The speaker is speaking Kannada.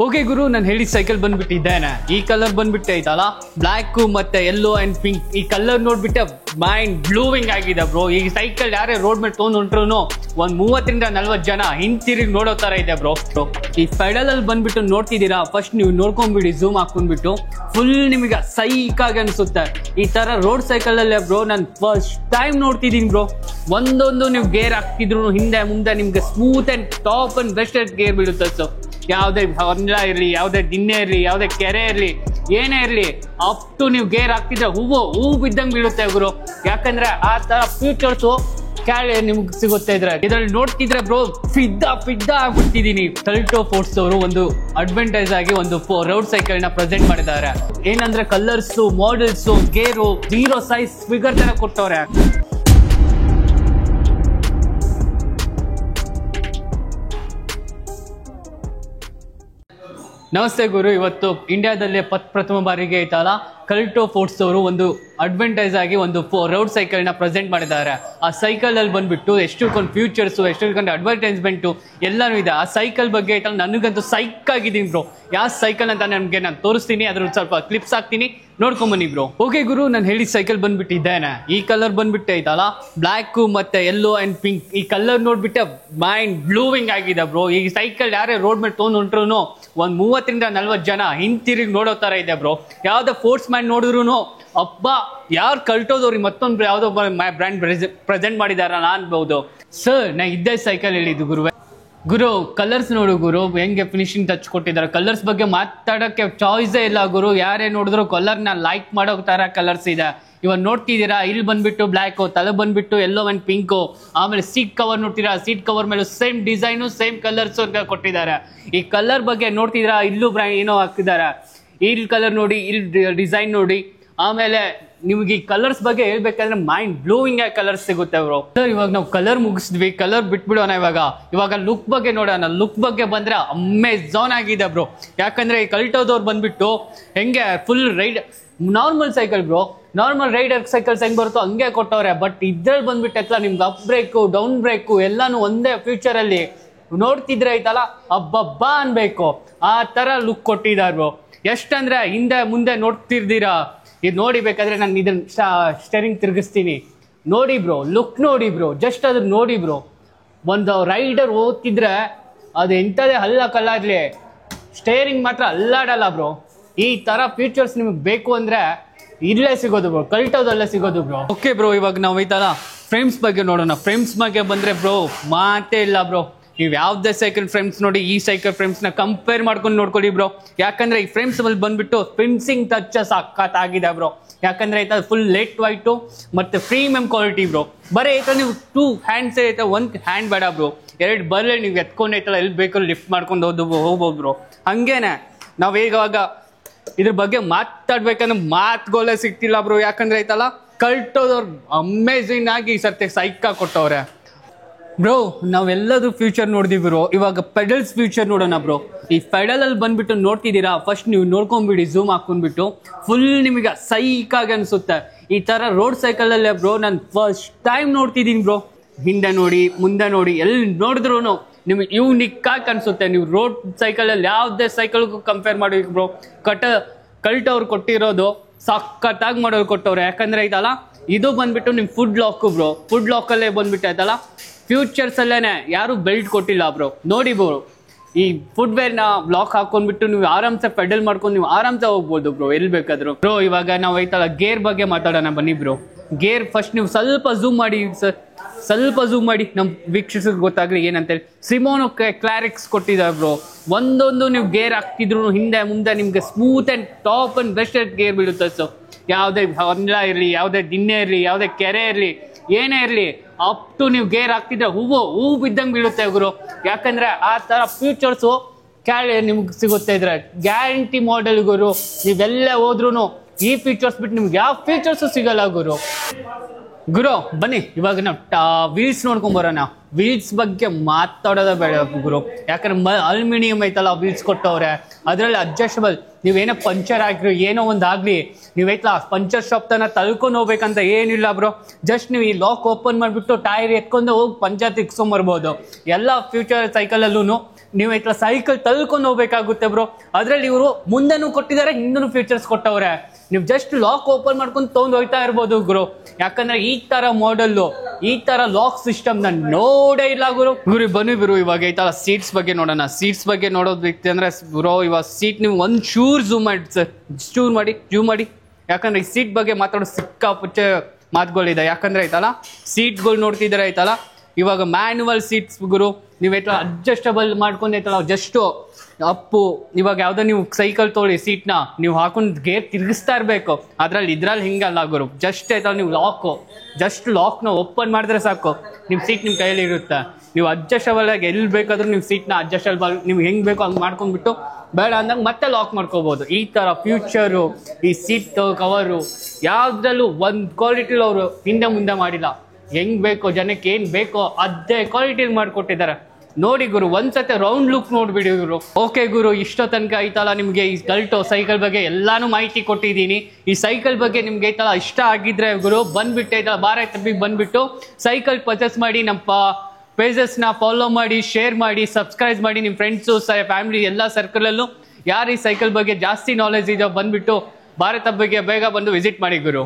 ಓಕೆ ಗುರು, ನಾನು ಹೇಳಿದ ಸೈಕಲ್ ಬಂದ್ಬಿಟ್ಟಿದ್ದೇನೆ. ಈ ಕಲರ್ ಬಂದ್ಬಿಟ್ಟೆ ಐತಲ್ಲ, ಬ್ಲ್ಯಾಕ್ ಮತ್ತೆ ಯೆಲ್ಲೋ ಅಂಡ್ ಪಿಂಕ್. ಈ ಕಲರ್ ನೋಡ್ಬಿಟ್ಟೆ ಮೈಂಡ್ ಬ್ಲೂವಿಂಗ್ ಆಗಿದೆ ಬ್ರೋ. ಈ ಸೈಕಲ್ ಯಾರೇ ರೋಡ್ ಮೇಲೆ ತೊಗೊಂಡು ಹೊಂಟ್ರು ಒಂದ್ 30-40 ಜನ ಹಿಂತಿರುಗಿ ನೋಡೋ ತರ ಇದೆ ಬ್ರೋ. ಈ ಪೆಡಲ್ ಅಲ್ಲಿ ಬಂದ್ಬಿಟ್ಟು ನೋಡ್ತಿದ್ದೀರಾ, ಫಸ್ಟ್ ನೀವು ನೋಡ್ಕೊಂಡ್ಬಿಡಿ, ಝೂಮ್ ಹಾಕೊಂಡ್ಬಿಟ್ಟು ಫುಲ್ ನಿಮಗೆ ಸೈಕ್ ಆಗಿ ಅನ್ಸುತ್ತೆ. ಈ ತರ ರೋಡ್ ಸೈಕಲ್ ಅಲ್ಲೇ ಬ್ರೋ ನಾನು ಫಸ್ಟ್ ಟೈಮ್ ನೋಡ್ತಿದ್ದೀನಿ ಬ್ರೋ. ಒಂದೊಂದು ನೀವು ಗೇರ್ ಹಾಕ್ತಿದ್ರು ಹಿಂದೆ ಮುಂದೆ ನಿಮ್ಗೆ smooth and top and best gear ಬೀಳುತ್ತೆ. ಸೊ ಯಾವುದೇ ಹೊಂಡ ಇರಲಿ, ಯಾವುದೇ ದಿಣ್ಣೆ ಇರಲಿ, ಯಾವುದೇ ಕೆರೆ ಇರಲಿ, ಏನೇ ಇರಲಿ, ಅಪ್ ಟು ನೀವು ಗೇರ್ ಹಾಕ್ತಿದ್ರೆ ಹೂವು ಬಿದ್ದಂಗೆ ಬೀಳುತ್ತೆ ಗುರು. ಯಾಕಂದ್ರೆ ಆ ತರ ಫ್ಯೂಚರ್ಸು ಕ್ಯಾಳೆ ನಿಮ್ಗೆ ಸಿಗುತ್ತೆ. ಇದ್ರಲ್ಲಿ ನೋಡ್ತಿದ್ರೆ ಬ್ರೋ ಫಿದ್ದ ಆಗ್ಬಿಟ್ಟಿದೀನಿ. ಕಲ್ಟೋ ಫೋರ್ಟ್ಸ್ ಅವರು ಒಂದು ಅಡ್ವಾಂಟೇಜ್ ಆಗಿ ಒಂದು ರೋಡ್ ಸೈಕಲ್ ನ ಪ್ರೆಸೆಂಟ್ ಮಾಡಿದ್ದಾರೆ. ಏನಂದ್ರೆ ಕಲರ್ಸ್, ಮಾಡೆಲ್ಸ್, ಗೇರು 0 ಸೈಜ್ ಫಿಗರ್ ತರ ಕೊಟ್ಟವ್ರೆ. ನಮಸ್ತೆ ಗುರು. ಇವತ್ತು ಇಂಡಿಯಾದಲ್ಲೇ ಪ್ರಥಮ ಬಾರಿಗೆ ಐತಲ್ಲ, ಕಲ್ಟೋ ಫೋರ್ಟ್ಸ್ ಅವರು ಒಂದು ಅಡ್ವಾಂಟೇಜ್ ಆಗಿ ಒಂದು ರೋಡ್ ಸೈಕಲ್ ನ ಪ್ರೆಸೆಂಟ್ ಮಾಡಿದ್ದಾರೆ. ಆ ಸೈಕಲ್ ಅಲ್ಲಿ ಬಂದ್ಬಿಟ್ಟು ಎಷ್ಟೊಂದು ಫ್ಯೂಚರ್ಸ್, ಎಷ್ಟೊಂದು ಅಡ್ವರ್ಟೈಸ್ಮೆಂಟ್ ಎಲ್ಲಾನು ಇದೆ. ಆ ಸೈಕಲ್ ಬಗ್ಗೆ ಐತಲ್ಲ, ನನಗಂತೂ ಸೈಕ್ ಆಗಿದ್ದೀನಿ ಬ್ರೋ. ಯಾವ ಸೈಕಲ್ ಅಂತ ನಾನು ತೋರಿಸ್ತೀನಿ, ಅದ್ರ ಸ್ವಲ್ಪ ಕ್ಲಿಪ್ಸ್ ಹಾಕ್ತೀನಿ, ನೋಡ್ಕೊಂಬನ್ನಿ ಬ್ರೋ. ಓಕೆ ಗುರು, ನಾನು ಹೇಳಿದ ಸೈಕಲ್ ಬಂದ್ಬಿಟ್ಟಿದ್ದೇನೆ. ಈ ಕಲರ್ ಬಂದ್ಬಿಟ್ಟೆ ಐತಲ್ಲ, ಬ್ಲ್ಯಾಕ್ ಮತ್ತೆ ಯೆಲ್ಲೋ ಅಂಡ್ ಪಿಂಕ್. ಈ ಕಲರ್ ನೋಡ್ಬಿಟ್ಟೆ ಮೈಂಡ್ ಬ್ಲೂವಿಂಗ್ ಆಗಿದೆ ಬ್ರೋ. ಈ ಸೈಕಲ್ ಯಾರೇ ರೋಡ್ ಮೇಲೆ ತೊಗೊಂಡು ಹೊಂಟ್ರು ಒಂದ್ 30-40 ಜನ ಹಿಂತಿರುಗಿ ನೋಡೋ ತರ ಇದೆ ಬ್ರೋ. ಯಾವ್ದೋ ಫೋರ್ಸ್ ಮ್ಯಾನ್ ನೋಡಿದ್ರು ಅಬ್ಬ ಯಾರು ಕಲ್ಟೋದವ್ರಿಗೆ ಮತ್ತೊಂದು ಯಾವ್ದೋ ಬ್ರ್ಯಾಂಡ್ ಪ್ರೆಸೆಂಟ್ ಮಾಡಿದಾರ ಅನ್ಬಹುದು. ಸರ್, ನಾ ಇದ್ದೇ ಸೈಕಲ್ ಹೇಳಿದ್ದು ಗುರು. ಕಲರ್ಸ್ ನೋಡು ಗುರು, ಹೆಂಗೆ ಫಿನಿಶಿಂಗ್ ಟಚ್ ಕೊಟ್ಟಿದ್ದಾರೆ. ಕಲರ್ಸ್ ಬಗ್ಗೆ ಮಾತಾಡೋಕ್ಕೆ ಚಾಯ್ಸೇ ಇಲ್ಲ ಗುರು. ಯಾರೇ ನೋಡಿದ್ರು ಕಲರ್ನ ಲೈಕ್ ಮಾಡೋ ತರ ಕಲರ್ಸ್ ಇದೆ. ಇವಾಗ ನೋಡ್ತಿದ್ದೀರಾ, ಇಲ್ಲಿ ಬಂದ್ಬಿಟ್ಟು ಬ್ಲ್ಯಾಕು, ತಲೆ ಬಂದ್ಬಿಟ್ಟು ಯೆಲ್ಲೋ ಅಂಡ್ ಪಿಂಕು. ಆಮೇಲೆ ಸೀಟ್ ಕವರ್ ನೋಡ್ತೀರಾ, ಸೀಟ್ ಕವರ್ ಮೇಲೆ ಸೇಮ್ ಡಿಸೈನು, ಸೇಮ್ ಕಲರ್ಸ್ ಕೊಟ್ಟಿದ್ದಾರೆ. ಈ ಕಲರ್ ಬಗ್ಗೆ ನೋಡ್ತಿದ್ದೀರಾ, ಇಲ್ಲೂ ಬ್ರ್ಯಾಂಡ್ ಏನೋ ಹಾಕಿದ್ದಾರೆ. ಇಲ್ಲಿ ಕಲರ್ ನೋಡಿ, ಇಲ್ಲಿ ಡಿಸೈನ್ ನೋಡಿ. ಆಮೇಲೆ ನಿಮ್ಗೆ ಈ ಕಲರ್ಸ್ ಬಗ್ಗೆ ಹೇಳ್ಬೇಕಂದ್ರೆ ಮೈಂಡ್ ಬ್ಲೂವಿಂಗ್ ಆಗಿ ಕಲರ್ಸ್ ಸಿಗುತ್ತೆ ಬ್ರೋ. ಇವಾಗ ನಾವು ಕಲರ್ ಮುಗಿಸಿದ್ವಿ, ಕಲರ್ ಬಿಟ್ಬಿಡೋಣ. ಇವಾಗ ಲುಕ್ ಬಗ್ಗೆ ನೋಡೋಣ. ಲುಕ್ ಬಗ್ಗೆ ಬಂದ್ರೆ ಅಮೇಝಾನ್ ಆಗಿದೆ ಬ್ರೋ. ಯಾಕಂದ್ರೆ ಈ ಕಲ್ಟೋದವ್ರು ಬಂದ್ಬಿಟ್ಟು ಹೆಂಗೆ full ride normal cycle bro, normal rider cycles ಹೆಂಗ್ ಬರುತ್ತೋ ಹಂಗೆ ಕೊಟ್ಟವ್ರೆ. ಬಟ್ ಇದ್ರಲ್ಲಿ ಬಂದ್ಬಿಟ್ಟೈತಲ್ಲ, ನಿಮ್ಗೆ ಅಪ್ ಬ್ರೇಕು, ಡೌನ್ ಬ್ರೇಕು ಎಲ್ಲಾನು ಒಂದೇ ಫ್ಯೂಚರ್ ಅಲ್ಲಿ ನೋಡ್ತಿದ್ರೆ ಐತಲ್ಲ, ಅಬ್ಬಬ್ಬಾ ಅನ್ಬೇಕು. ಆ ತರ ಲುಕ್ ಕೊಟ್ಟಿದ್ದಾರೆ ಬ್ರೋ. ಎಷ್ಟಂದ್ರೆ ಹಿಂದೆ ಮುಂದೆ ನೋಡ್ತಿರ್ತೀರಾ, ಇದು ನೋಡಿ ಬೇಕಾದ್ರೆ ನಾನು ಇದನ್ನ ಸ್ಟೇರಿಂಗ್ ತಿರುಗಿಸ್ತೀನಿ ನೋಡಿ ಬ್ರೋ. ಲುಕ್ ನೋಡಿ ಬ್ರೋ, ಜಸ್ಟ್ ಅದನ್ನ ನೋಡಿ ಬ್ರೋ. ಒಂದು ರೈಡರ್ ಓದ್ತಿದ್ರೆ ಅದು ಎಂಥದೇ ಕಲ್ಲ ಇರಲಿ, ಸ್ಟೇರಿಂಗ್ ಮಾತ್ರ ಅಲ್ಲಾಡಲ್ಲ ಬ್ರೋ. ಈ ತರ ಫೀಚರ್ಸ್ ನಿಮಗೆ ಬೇಕು ಅಂದ್ರೆ ಇಲ್ಲೇ ಸಿಗೋದು ಬ್ರೋ, ಕಲ್ಟೋದಲ್ಲೇ ಸಿಗೋದು ಬ್ರೋ. ಓಕೆ ಬ್ರೋ, ಇವಾಗ ನಾವು ಐತಲ್ಲ ಫ್ರೇಮ್ಸ್ ಬಗ್ಗೆ ನೋಡೋಣ. ಫ್ರೇಮ್ಸ್ ಬಗ್ಗೆ ಬಂದ್ರೆ ಬ್ರೋ ಮಾತೇ ಇಲ್ಲ ಬ್ರೋ. ನೀವು ಯಾವುದೇ ಸೈಕಲ್ ಫ್ರೇಮ್ಸ್ ನೋಡಿ, ಈ ಸೈಕಲ್ ಫ್ರೇಮ್ಸ್ ನ ಕಂಪೇರ್ ಮಾಡ್ಕೊಂಡು ನೋಡ್ಕೊಳ್ಳಿ ಬ್ರೋ. ಯಾಕಂದ್ರೆ ಈ ಫ್ರೇಮ್ಸ್ ಅಲ್ಲಿ ಬಂದ್ಬಿಟ್ಟು ಫಿನ್ಸಿಂಗ್ ಟಚ್ ಸಖತ್ ಆಗಿದೆ ಬ್ರೋ. ಯಾಕಂದ್ರೆ ಐತ ಫುಲ್ ಲೇಟ್ ವೈಟು ಮತ್ತೆ ಪ್ರೀಮಿಯಂ ಕ್ವಾಲಿಟಿ ಬ್ರೋ. ಬರೀ ಐತ ನೀವು 2 ಹ್ಯಾಂಡ್ಸ್ ಐತೆ, 1 ಹ್ಯಾಂಡ್ ಬೇಡ ಬ್ರೋ, 2 ಬರ್ಲೆ ನೀವು ಎತ್ಕೊಂಡು ಐತಲ್ಲ ಎಲ್ಲಿ ಬೇಕು ಲಿಫ್ಟ್ ಮಾಡ್ಕೊಂಡು ಹೋಗ್ಬೋದು ಬ್ರೋ. ಹಂಗೇನೆ ನಾವ್ ಇವಾಗ ಇದ್ರ ಬಗ್ಗೆ ಮಾತಾಡ್ಬೇಕಂದ್ರೆ ಮಾತುಗಳೇ ಸಿಗ್ತಿಲ್ಲ ಬ್ರೋ. ಯಾಕಂದ್ರೆ ಐತಲ್ಲ ಕಲ್ಟೋದವ್ರು ಅಮೇಝಿಂಗ್ ಆಗಿ ಈ ಸರ್ತಿ ಸೈಕ ಕೊಟ್ಟವ್ರೆ ಬ್ರೋ. ನಾವೆಲ್ಲದು ಫ್ಯೂಚರ್ ನೋಡಿದ್ವಿ ಬ್ರೋ. ಇವಾಗ ಪೆಡಲ್ಸ್ ಫ್ಯೂಚರ್ ನೋಡೋಣ ಬ್ರೋ. ಈ ಪೆಡಲ್ ಅಲ್ಲಿ ಬಂದ್ಬಿಟ್ಟು ನೋಡ್ತಿದ್ದೀರಾ, ಫಸ್ಟ್ ನೀವು ನೋಡ್ಕೊಂಡ್ಬಿಡಿ, ಝೂಮ್ ಹಾಕೊಂಡ್ಬಿಟ್ಟು ಫುಲ್ ನಿಮಗೆ ಸೈಕ್ ಆಗಿ ಅನ್ಸುತ್ತೆ. ಈ ತರ ರೋಡ್ ಸೈಕಲ್ ಅಲ್ಲೇ ಬ್ರೋ ನಾನು ಫಸ್ಟ್ ಟೈಮ್ ನೋಡ್ತಿದ್ದೀನಿ ಬ್ರೋ. ಹಿಂದೆ ನೋಡಿ, ಮುಂದೆ ನೋಡಿ, ಎಲ್ಲಿ ನೋಡಿದ್ರು ನಿಮ್ಗೆ ಯೂನಿಕ್ ಆಗಿ ಅನ್ಸುತ್ತೆ. ನೀವು ರೋಡ್ ಸೈಕಲ್ ಅಲ್ಲಿ ಯಾವುದೇ ಸೈಕಲ್ಗೂ ಕಂಪೇರ್ ಮಾಡಿ ಬ್ರೋ. ಕಲ್ಟವ್ರು ಕೊಟ್ಟಿರೋದು ಸಖತ್ತಾಗಿ ಮಾಡೋರು ಕೊಟ್ಟವ್ರೆ. ಯಾಕಂದ್ರೆ ಐತಲ್ಲ, ಇದು ಬಂದ್ಬಿಟ್ಟು ನಿಮ್ food lock bro. Food lock ಅಲ್ಲೇ ಬಂದ್ಬಿಟ್ಟು ಆಯ್ತಲ್ಲ, ಫ್ಯೂಚರ್ಸ್ ಅಲ್ಲೇನೆ ಯಾರು ಬೆಲ್ಟ್ ಕೊಟ್ಟಿಲ್ಲ ಬ್ರೋ. ನೋಡಿ ಬ್ರೋ, ಈ ಫುಡ್ ವೇರ್ ನ ಬ್ಲಾಕ್ ಹಾಕೊಂಡ್ಬಿಟ್ಟು ನೀವು ಆರಾಮ್ಸೆ ಪೆಡಲ್ ಮಾಡ್ಕೊಂಡು ನೀವು ಆರಾಮ್ಸೆ ಹೋಗ್ಬೋದು ಬ್ರೋ, ಎಲ್ಲಿ ಬೇಕಾದ್ರು ಬ್ರೋ. ಇವಾಗ ನಾವು ಐತಲ್ಲ ಗೇರ್ ಬಗ್ಗೆ ಮಾತಾಡೋಣ ಬನ್ನಿ ಬ್ರೋ. ಗೇರ್ ಫಸ್ಟ್ ನೀವು ಸ್ವಲ್ಪ ಝೂಮ್ ಮಾಡಿ ಸರ್, ಸ್ವಲ್ಪ ಝೂಮ್ ಮಾಡಿ ನಮ್ ವೀಕ್ಷಕರಿಗೆ ಗೊತ್ತಾಗ್ಲಿ ಏನಂತೇಳಿ. ಸಿಮೋನೋ ಕ್ಲಾರಿಕ್ಸ್ ಕೊಟ್ಟಿದ್ದಾರೆ ಬ್ರೋ. ಒಂದೊಂದು ನೀವು ಗೇರ್ ಹಾಕ್ತಿದ್ರು ಹಿಂದೆ ಮುಂದೆ ನಿಮ್ಗೆ smooth and top and best gear ಬೀಳುತ್ತೆ. ಸೊ ಯಾವುದೇ ಹೊಂಡ ಇರಲಿ, ಯಾವುದೇ ದಿಣ್ಣೆ ಇರಲಿ, ಯಾವುದೇ ಕೆರೆ ಇರಲಿ, ಏನೇ ಇರಲಿ, ಅಪ್ ಟು ನೀವು ಗೇರ್ ಹಾಕ್ತಿದ್ರೆ ಹೂವು ಬಿದ್ದಂಗೆ ಬೀಳುತ್ತೆ ಗುರು. ಯಾಕಂದ್ರೆ ಆ ತರ ಫ್ಯೂಚರ್ಸು ಕ್ಯಾಳೆ ನಿಮ್ಗೆ ಸಿಗುತ್ತೆ. ಇದ್ರೆ ಗ್ಯಾರಂಟಿ ಮಾಡೆಲ್ ಗುರು. ನೀವೆಲ್ಲ ಹೋದ್ರು ಈ ಫೀಚರ್ಸ್ ಬಿಟ್ಟು ನಿಮ್ಗೆ ಯಾವ ಫೀಚರ್ಸು ಸಿಗಲ್ಲ ಗುರು. ಬನ್ನಿ ಇವಾಗ ನಾವು ವೀಲ್ಸ್ ನೋಡ್ಕೊಂಡ್ ಬರೋಣ. ವೀಲ್ಸ್ ಬಗ್ಗೆ ಮಾತಾಡೋದ ಬೇಡ ಗುರು. ಯಾಕಂದ್ರೆ ಅಲ್ಯೂಮಿನಿಯಂ ಐತಲ್ಲ ವೀಲ್ಸ್ ಕೊಟ್ಟವ್ರೆ, ಅದ್ರಲ್ಲಿ ಅಡ್ಜಸ್ಟಬಲ್. ನೀವೇನೋ ಪಂಚರ್ ಆಗ್ರಿ, ಏನೋ ಒಂದ್ ಆಗ್ಲಿ, ನೀವೈತಲ್ಲ ಪಂಚರ್ ಶಾಪ್ ತನ ತಳ್ಕೊಂಡು ಹೋಗ್ಬೇಕಂತ ಏನಿಲ್ಲ ಬ್ರೋ. ಜಸ್ಟ್ ನೀವು ಈ ಲಾಕ್ ಓಪನ್ ಮಾಡ್ಬಿಟ್ಟು ಟೈರ್ ಎತ್ಕೊಂಡು ಹೋಗಿ ಪಂಚರ್ ತಿಕ್ಸ್ಕೊಂಬರ್ಬೋದು. ಎಲ್ಲ ಫ್ಯೂಚರ್ ಸೈಕಲ್ ಅಲ್ಲೂ ನೀವು ಐತಲ್ಲ ಸೈಕಲ್ ತಳ್ಕೊಂಡು ಹೋಗ್ಬೇಕಾಗುತ್ತೆ ಬ್ರೋ. ಅದ್ರಲ್ಲಿ ಇವರು ಮುಂದೆನೂ ಕೊಟ್ಟಿದ್ದಾರೆ, ಹಿಂದೂ ಫೀಚರ್ಸ್ ಕೊಟ್ಟವ್ರೆ. ನೀವು ಜಸ್ಟ್ ಲಾಕ್ ಓಪನ್ ಮಾಡ್ಕೊಂಡು ತೊಗೊಂಡು ಹೋಗ್ತಾ ಇರ್ಬೋದು ಗುರು. ಯಾಕಂದ್ರೆ ಈ ತರ ಮಾಡೆಲ್ಲು, ಈ ತರ ಲಾಕ್ ಸಿಸ್ಟಮ್ ನಾನು ನೋಡೇ ಇಲ್ಲ ಗುರು. ಬನ್ನಿ ಗುರು, ಇವಾಗ ಐತಲ್ಲ ಸೀಟ್ಸ್ ಬಗ್ಗೆ ನೋಡೋಣ. ಸೀಟ್ಸ್ ಬಗ್ಗೆ ನೋಡೋದು ವ್ಯಕ್ತಿ ಅಂದ್ರೆ ಬ್ರೋ, ಇವಾಗ ಸೀಟ್ ನೀವು ಒಂದು ಚೂರ್ ಜೂಮ್ ಮಾಡಿ ಸರ್, ಜೂಮ್ ಮಾಡಿ. ಯಾಕಂದ್ರೆ ಈ ಸೀಟ್ ಬಗ್ಗೆ ಮಾತಾಡೋ ಸಿಕ್ಕಾಪುಚ್ಚೆ ಮಾತುಗಳಿದೆ. ಯಾಕಂದ್ರೆ ಐತಲ್ಲ ಸೀಟ್ಗಳು ನೋಡ್ತಿದ್ರೆ ಐತಲ್ಲ, ಇವಾಗ ಮ್ಯಾನ್ಯುವಲ್ ಸೀಟ್ಸ್ ಗುರು. ನೀವೈತಲ್ಲ ಅಡ್ಜಸ್ಟಬಲ್ ಮಾಡ್ಕೊಂಡು ಐತಲ್ಲ ಜಸ್ಟ್ ಅಪ್ಪು. ಇವಾಗ ಯಾವ್ದೋ ನೀವು ಸೈಕಲ್ ತೊಗೊಳ್ಳಿ, ಸೀಟ್ನ ನೀವು ಹಾಕೊಂಡು ಗೇರ್ ತಿರುಗಿಸ್ತಾ ಇರಬೇಕು. ಇದ್ರಲ್ಲಿ ಹಿಂಗಲ್ಲ ಗುರು. ಜಸ್ಟ್ ಐತಲ್ಲ ನೀವು ಲಾಕ್ನ ಓಪನ್ ಮಾಡಿದ್ರೆ ಸಾಕು, ನಿಮ್ಮ ಸೀಟ್ ನಿಮ್ಮ ಕೈಯಲ್ಲಿ ಇರುತ್ತೆ. ನೀವು ಅಡ್ಜಸ್ಟಬಲ್ ಆಗಿ ಎಲ್ಲಿ ಬೇಕಾದ್ರೂ ನೀವು ಸೀಟ್ನ ಅಡ್ಜಸ್ಟಬಲ್ ನೀವು ಹೆಂಗೆ ಬೇಕೋ ಹಂಗೆ ಮಾಡ್ಕೊಂಡ್ಬಿಟ್ಟು ಬೇಡ ಅಂದಾಗ ಮತ್ತೆ ಲಾಕ್ ಮಾಡ್ಕೋಬಹುದು. ಈ ತರ ಫ್ಯೂಚರು, ಈ ಸೀಟ್ ಕವರು ಯಾವ್ದ್ರಲ್ಲೂ ಒಂದು ಕ್ವಾಲಿಟಿಲಿ ಅವರು ಹಿಂದೆ ಮುಂದೆ ಮಾಡಿಲ್ಲ. ಹೆಂಗ್ ಬೇಕೋ ಜನಕ್ಕೆ ಏನ್ ಬೇಕೋ ಅದೇ ಕ್ವಾಲಿಟಿಲಿ ಮಾಡಿಕೊಟ್ಟಿದ್ದಾರೆ. ನೋಡಿ ಗುರು, ಒಂದ್ಸತಿ ರೌಂಡ್ ಲುಕ್ ನೋಡ್ಬಿಡಿ ಗುರು. ಓಕೆ ಗುರು, ಇಷ್ಟೋ ತನಕ ಐತಲ್ಲ ನಿಮ್ಗೆ ಈ ಕಲ್ಟೋ ಸೈಕಲ್ ಬಗ್ಗೆ ಎಲ್ಲಾನು ಮಾಹಿತಿ ಕೊಟ್ಟಿದ್ದೀನಿ. ಈ ಸೈಕಲ್ ಬಗ್ಗೆ ನಿಮ್ಗೆ ಐತಲ್ಲ ಇಷ್ಟ ಆಗಿದ್ರೆ ಗುರು ಬಂದ್ಬಿಟ್ಟು ಐತಲ್ಲ ಭಾರತ್ ಹಬ್ಬಿಗೆ ಬಂದ್ಬಿಟ್ಟು ಸೈಕಲ್ ಪರ್ಚೇಸ್ ಮಾಡಿ. ನಮ್ಮ ಪೇಜಸ್ನ ಫಾಲೋ ಮಾಡಿ, ಶೇರ್ ಮಾಡಿ, ಸಬ್ಸ್ಕ್ರೈಬ್ ಮಾಡಿ. ನಿಮ್ಮ ಫ್ರೆಂಡ್ಸು ಫ್ಯಾಮಿಲಿ ಎಲ್ಲ ಸರ್ಕಲಲ್ಲೂ ಯಾರು ಈ ಸೈಕಲ್ ಬಗ್ಗೆ ಜಾಸ್ತಿ ನಾಲೆಜ್ ಇದೆಯೋ ಬಂದ್ಬಿಟ್ಟು ಭಾರತ್ ಹಬ್ಬಿಗೆ ಬೇಗ ಬಂದು ವಿಸಿಟ್ ಮಾಡಿ ಗುರು.